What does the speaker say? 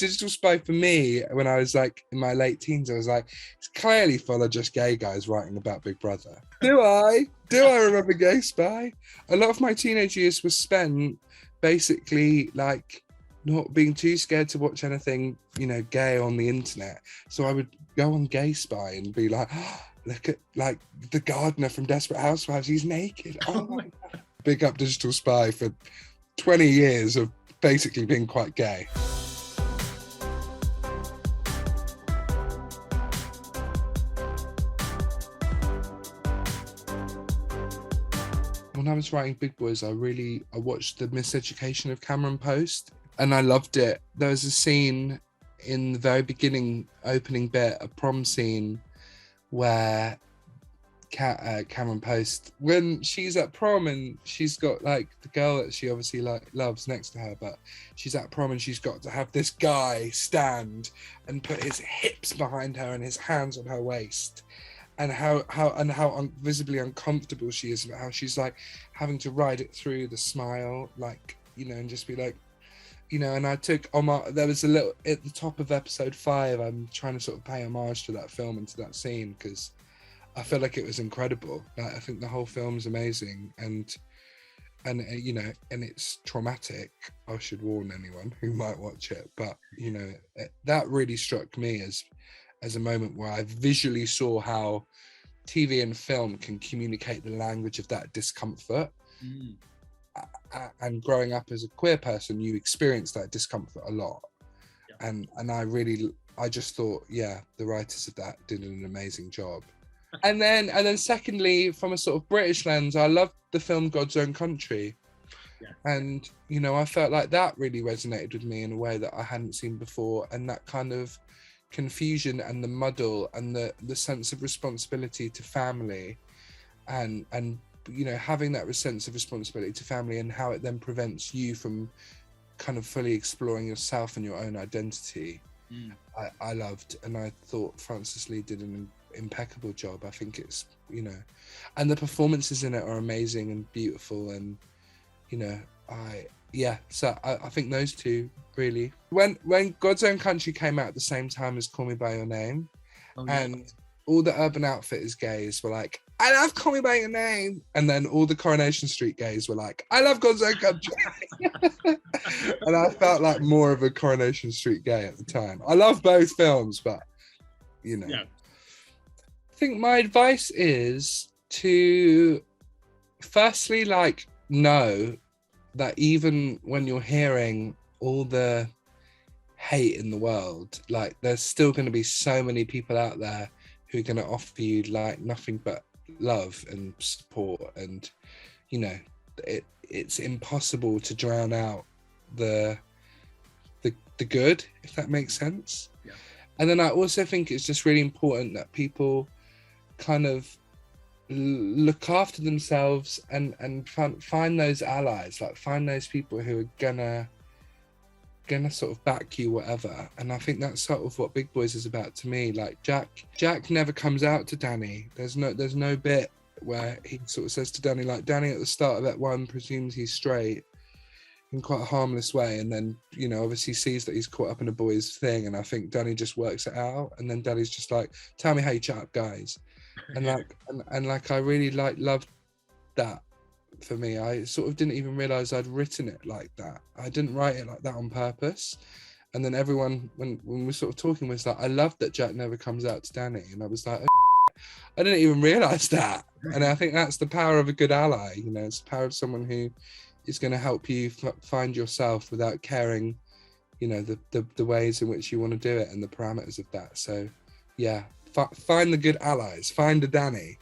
Digital Spy for me, when I was like in my late teens, I was like, it's clearly full of just gay guys writing about Big Brother. Do I remember Gay Spy? A lot of my teenage years was spent basically like not being too scared to watch anything, you know, gay on the internet. So I would go on Gay Spy and be like, oh, look at like the gardener from Desperate Housewives, he's naked. Oh my God. Big up Digital Spy for 20 years of basically being quite gay. When I was writing Big Boys, I watched the Miseducation of Cameron Post and I loved it. There was a scene in the very beginning, opening bit, a prom scene where Cameron Post, when she's at prom and she's got like the girl that she obviously like loves next to her, but she's at prom and she's got to have this guy stand and put his hips behind her and his hands on her waist, and how visibly uncomfortable she is, about how she's like having to ride it through the smile, like, you know, and just be like, you know. And I took there was a little at the top of episode 5, I'm trying to sort of pay homage to that film and to that scene because I feel like it was incredible. Like, I think the whole film's amazing, and you know, and it's traumatic. I should warn anyone who might watch it, but you know, that really struck me as a moment where I visually saw how TV and film can communicate the language of that discomfort. And growing up as a queer person, you experience that discomfort a lot. Yeah. And I just thought, yeah, the writers of that did an amazing job. And then secondly, from a sort of British lens, I loved the film God's Own Country. Yeah. And, you know, I felt like that really resonated with me in a way that I hadn't seen before. And that kind of confusion and the muddle and the sense of responsibility to family and you know, having that sense of responsibility to family and how it then prevents you from kind of fully exploring yourself and your own identity. I loved, and I thought Francis Lee did an impeccable job. I think it's, you know, and the performances in it are amazing and beautiful, and you know, so I think those two really. When God's Own Country came out at the same time as Call Me By Your Name, and all the Urban Outfitters gays were like, I love Call Me By Your Name, and then all the Coronation Street gays were like, I love God's Own Country. And I felt like more of a Coronation Street gay at the time. I love both films, but you know. Yeah. I think my advice is to firstly, like, know that even when you're hearing all the hate in the world, like, there's still going to be so many people out there who are going to offer you like nothing but love and support, and you know, it's impossible to drown out the good, if that makes sense. Yeah. And then I also think it's just really important that people kind of look after themselves and find those allies, like find those people who are gonna sort of back you, whatever. And I think that's sort of what Big Boys is about to me. Like Jack never comes out to Danny. There's no bit where he sort of says to Danny, like, Danny at the start of that one presumes he's straight in quite a harmless way, and then, you know, obviously sees that he's caught up in a boy's thing, and I think Danny just works it out, and then Danny's just like, tell me how you chat up guys. And like and like I really loved that. For me, I sort of didn't even realize I'd written it like that. I didn't write it like that on purpose. And then everyone, when we were sort of talking, was like, I love that Jack never comes out to Danny. And I was like, oh, I didn't even realize that. And I think that's the power of a good ally. You know, it's the power of someone who is going to help you find yourself without caring, you know, the ways in which you want to do it and the parameters of that. So yeah, find the good allies, find a Danny.